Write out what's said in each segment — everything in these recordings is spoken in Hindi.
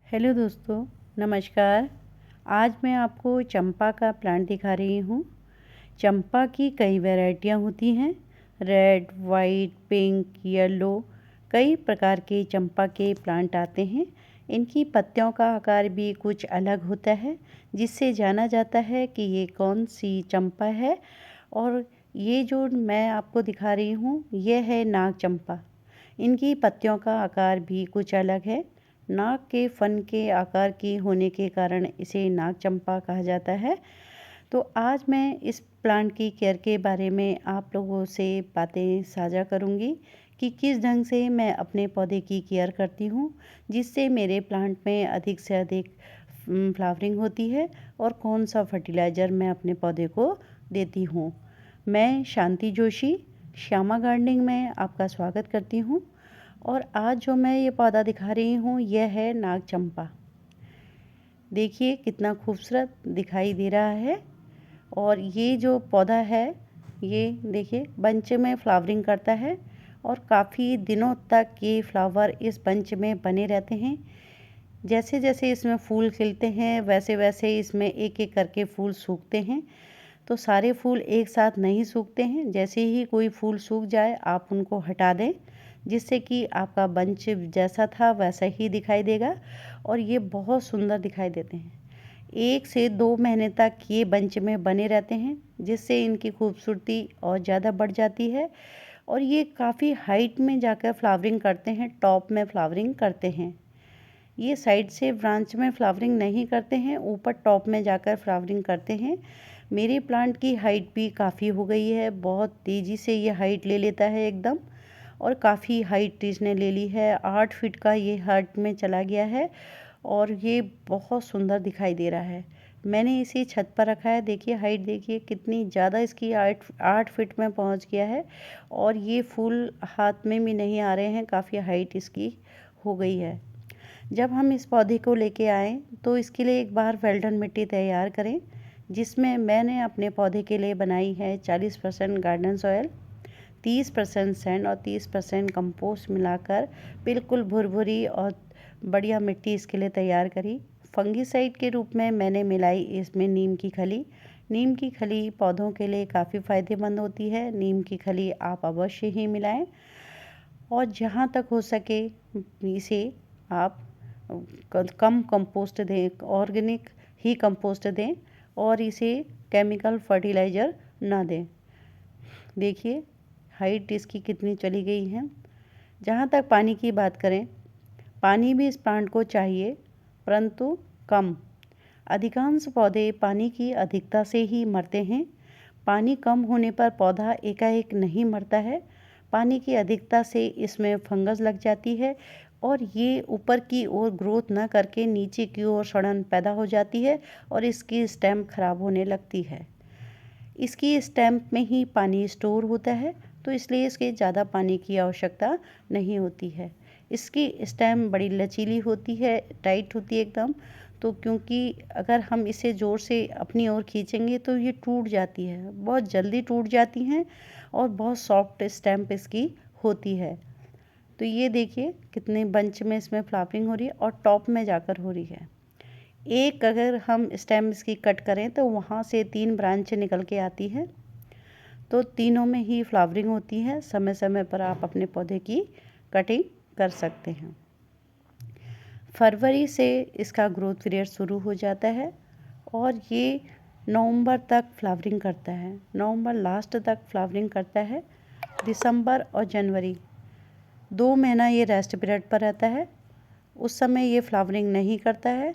हेलो दोस्तों, नमस्कार। आज मैं आपको चंपा का प्लांट दिखा रही हूँ। चंपा की कई वैरायटियाँ होती हैं। रेड, वाइट, पिंक, येलो, कई प्रकार के चंपा के प्लांट आते हैं। इनकी पत्तियों का आकार भी कुछ अलग होता है, जिससे जाना जाता है कि ये कौन सी चंपा है। और ये जो मैं आपको दिखा रही हूँ, ये है नाग चंपा। इनकी पत्तियों का आकार भी कुछ अलग है। नाग के फन के आकार की होने के कारण इसे नाग चंपा कहा जाता है। तो आज मैं इस प्लांट की केयर के बारे में आप लोगों से बातें साझा करूंगी कि किस ढंग से मैं अपने पौधे की केयर करती हूँ, जिससे मेरे प्लांट में अधिक से अधिक फ्लावरिंग होती है, और कौन सा फर्टिलाइज़र मैं अपने पौधे को देती हूँ। मैं शांति जोशी, श्यामा गार्डनिंग में आपका स्वागत करती हूँ। और आज जो मैं ये पौधा दिखा रही हूँ, यह है नाग चंपा। देखिए कितना खूबसूरत दिखाई दे रहा है। और ये जो पौधा है, ये देखिए बंच में फ्लावरिंग करता है, और काफ़ी दिनों तक ये फ्लावर इस बंच में बने रहते हैं। जैसे जैसे इसमें फूल खिलते हैं, वैसे वैसे इसमें एक एक करके फूल सूखते हैं। तो सारे फूल एक साथ नहीं सूखते हैं। जैसे ही कोई फूल सूख जाए, आप उनको हटा दें, जिससे कि आपका बंच जैसा था वैसा ही दिखाई देगा, और ये बहुत सुंदर दिखाई देते हैं। 1 से 2 महीने तक ये बंच में बने रहते हैं, जिससे इनकी खूबसूरती और ज़्यादा बढ़ जाती है। और ये काफ़ी हाइट में जाकर फ्लावरिंग करते हैं, टॉप में फ्लावरिंग करते हैं। ये साइड से ब्रांच में फ्लावरिंग नहीं करते हैं, ऊपर टॉप में जाकर फ्लावरिंग करते हैं। मेरे प्लांट की हाइट भी काफ़ी हो गई है, बहुत तेज़ी से ये हाइट ले लेता है एकदम। और काफ़ी हाइट इसने ले ली है, 8 फीट का ये हाइट में चला गया है, और ये बहुत सुंदर दिखाई दे रहा है। मैंने इसे छत पर रखा है। देखिए हाइट, देखिए कितनी ज़्यादा इसकी 8 फीट में पहुंच गया है। और ये फूल हाथ में भी नहीं आ रहे हैं, काफ़ी हाइट इसकी हो गई है। जब हम इस पौधे को लेके आएँ, तो इसके लिए एक बार वेल्डन मिट्टी तैयार करें, जिसमें मैंने अपने पौधे के लिए बनाई है 40% गार्डन सॉयल, 30% सैंड और 30% कंपोस्ट मिलाकर बिल्कुल भुरभुरी और बढ़िया मिट्टी इसके लिए तैयार करी। फंगीसाइड के रूप में मैंने मिलाई इसमें नीम की खली। नीम की खली पौधों के लिए काफ़ी फ़ायदेमंद होती है। नीम की खली आप अवश्य ही मिलाएं। और जहाँ तक हो सके इसे आप कम कंपोस्ट दें, ऑर्गेनिक ही कंपोस्ट दें, और इसे केमिकल फर्टिलाइज़र ना दें। देखिए हाइट इसकी कितनी चली गई है। जहाँ तक पानी की बात करें, पानी भी इस प्लांट को चाहिए, परंतु कम। अधिकांश पौधे पानी की अधिकता से ही मरते हैं। पानी कम होने पर पौधा एकाएक नहीं मरता है। पानी की अधिकता से इसमें फंगस लग जाती है, और ये ऊपर की ओर ग्रोथ न करके नीचे की ओर सड़न पैदा हो जाती है, और इसकी स्टेम खराब होने लगती है। इसकी स्टेम में ही पानी स्टोर होता है, तो इसलिए इसके ज़्यादा पानी की आवश्यकता नहीं होती है। इसकी स्टेम बड़ी लचीली होती है, टाइट होती है एकदम। तो क्योंकि अगर हम इसे ज़ोर से अपनी ओर खींचेंगे तो ये टूट जाती है, बहुत जल्दी टूट जाती हैं, और बहुत सॉफ्ट स्टेम इसकी होती है। तो ये देखिए कितने बंच में इसमें फ्लावरिंग हो रही है, और टॉप में जाकर हो रही है। एक अगर हम स्टेम इसकी कट करें, तो वहाँ से 3 ब्रांच निकल के आती है। तो तीनों में ही फ्लावरिंग होती है। समय समय पर आप अपने पौधे की कटिंग कर सकते हैं। फरवरी से इसका ग्रोथ पीरियड शुरू हो जाता है, और ये नवंबर तक फ्लावरिंग करता है। नवंबर लास्ट तक फ्लावरिंग करता है। दिसंबर और जनवरी 2 महीना ये रेस्ट पीरियड पर रहता है। उस समय ये फ्लावरिंग नहीं करता है।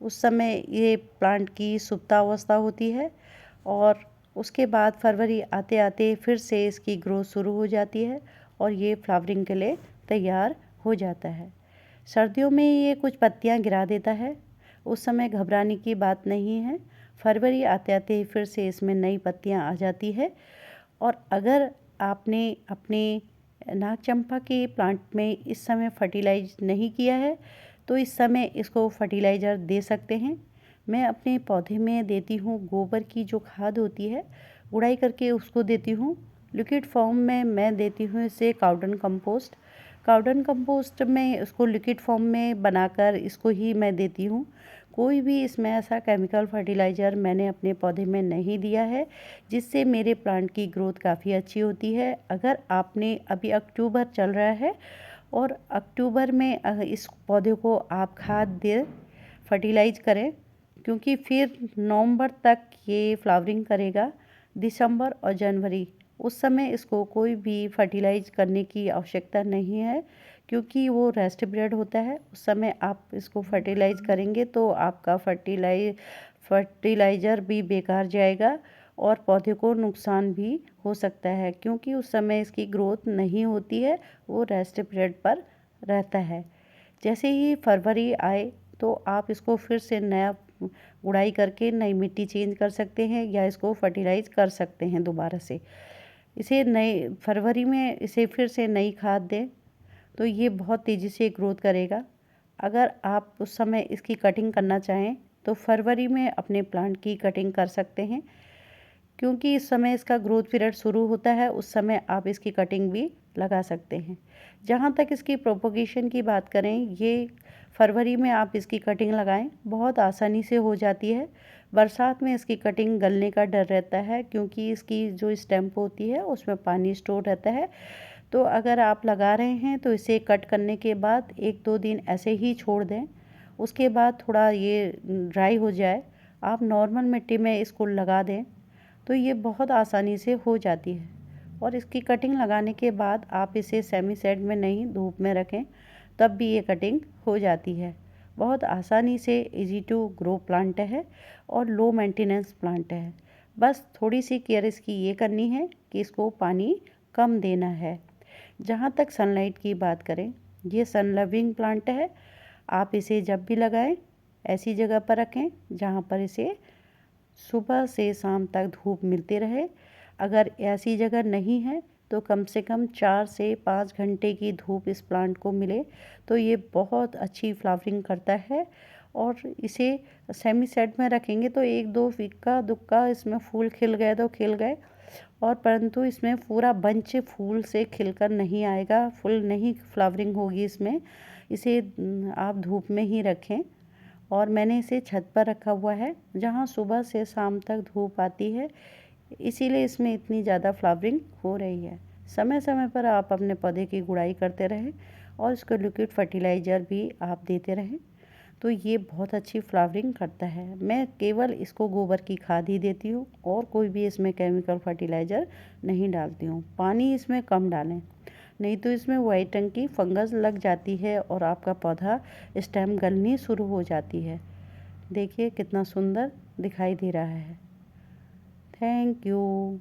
उस समय ये प्लांट की सुप्तावस्था होती है, और उसके बाद फरवरी आते आते फिर से इसकी ग्रोथ शुरू हो जाती है, और ये फ्लावरिंग के लिए तैयार हो जाता है। सर्दियों में ये कुछ पत्तियां गिरा देता है, उस समय घबराने की बात नहीं है। फरवरी आते आते फिर से इसमें नई पत्तियां आ जाती है। और अगर आपने अपने नाग चंपा के प्लांट में इस समय फर्टिलाइज नहीं किया है, तो इस समय इसको फर्टिलाइज़र दे सकते हैं। मैं अपने पौधे में देती हूँ गोबर की जो खाद होती है, गुड़ाई करके उसको देती हूँ। लिक्विड फॉर्म में मैं देती हूँ इसे काउडन कंपोस्ट। काउडन कंपोस्ट में इसको लिक्विड फॉर्म में बनाकर इसको ही मैं देती हूँ। कोई भी इसमें ऐसा केमिकल फर्टिलाइज़र मैंने अपने पौधे में नहीं दिया है, जिससे मेरे प्लांट की ग्रोथ काफ़ी अच्छी होती है। अगर आपने अभी अक्टूबर चल रहा है और अक्टूबर में इस पौधे को आप खाद दें, फर्टिलाइज करें, क्योंकि फिर नवंबर तक ये फ्लावरिंग करेगा। दिसंबर और जनवरी उस समय इसको कोई भी फर्टिलाइज करने की आवश्यकता नहीं है, क्योंकि वो रेस्ट पीरियड होता है। उस समय आप इसको फर्टिलाइज करेंगे तो आपका फर्टिलाइज़र भी बेकार जाएगा और पौधे को नुकसान भी हो सकता है, क्योंकि उस समय इसकी ग्रोथ नहीं होती है, वो रेस्ट पीरियड पर रहता है। जैसे ही फरवरी आए तो आप इसको फिर से नया गुड़ाई करके नई मिट्टी चेंज कर सकते हैं या इसको फर्टिलाइज कर सकते हैं दोबारा से। इसे नए फरवरी में इसे फिर से नई खाद दें तो ये बहुत तेज़ी से ग्रोथ करेगा। अगर आप उस समय इसकी कटिंग करना चाहें तो फरवरी में अपने प्लांट की कटिंग कर सकते हैं, क्योंकि इस समय इसका ग्रोथ पीरियड शुरू होता है। उस समय आप इसकी कटिंग भी लगा सकते हैं। जहाँ तक इसकी प्रोपोगेशन की बात करें, ये फरवरी में आप इसकी कटिंग लगाएं, बहुत आसानी से हो जाती है। बरसात में इसकी कटिंग गलने का डर रहता है, क्योंकि इसकी जो स्टेम होती है उसमें पानी स्टोर रहता है। तो अगर आप लगा रहे हैं तो इसे कट करने के बाद 1-2 दिन ऐसे ही छोड़ दें। उसके बाद थोड़ा ये ड्राई हो जाए, आप नॉर्मल मिट्टी में इसको लगा दें तो ये बहुत आसानी से हो जाती है। और इसकी कटिंग लगाने के बाद आप इसे सेमी शेड में नहीं, धूप में रखें, तब भी ये कटिंग हो जाती है। बहुत आसानी से इजी टू ग्रो प्लांट है और लो मेंटेनेंस प्लांट है। बस थोड़ी सी केयर इसकी ये करनी है कि इसको पानी कम देना है। जहाँ तक सनलाइट की बात करें, ये सन लविंग प्लांट है। आप इसे जब भी लगाएं ऐसी जगह पर रखें जहाँ पर इसे सुबह से शाम तक धूप मिलती रहे। अगर ऐसी जगह नहीं है तो कम से कम 4 से 5 घंटे की धूप इस प्लांट को मिले तो ये बहुत अच्छी फ्लावरिंग करता है। और इसे सेमी सेट में रखेंगे तो 1-2 इक्का दुक्का इसमें फूल खिल गए तो खिल गए, और परंतु इसमें पूरा बंच फूल से खिलकर नहीं आएगा, फुल नहीं फ्लावरिंग होगी इसमें। इसे आप धूप में ही रखें। और मैंने इसे छत पर रखा हुआ है जहाँ सुबह से शाम तक धूप आती है, इसीलिए इसमें इतनी ज़्यादा फ्लावरिंग हो रही है। समय समय पर आप अपने पौधे की गुड़ाई करते रहें और इसको लिक्विड फर्टिलाइज़र भी आप देते रहें तो ये बहुत अच्छी फ्लावरिंग करता है। मैं केवल इसको गोबर की खाद ही देती हूँ और कोई भी इसमें केमिकल फर्टिलाइज़र नहीं डालती हूँ। पानी इसमें कम डालें, नहीं तो इसमें वाइट रंग की फंगस लग जाती है और आपका पौधा स्टेम गलनी शुरू हो जाती है। देखिए कितना सुंदर दिखाई दे रहा है। Thank you.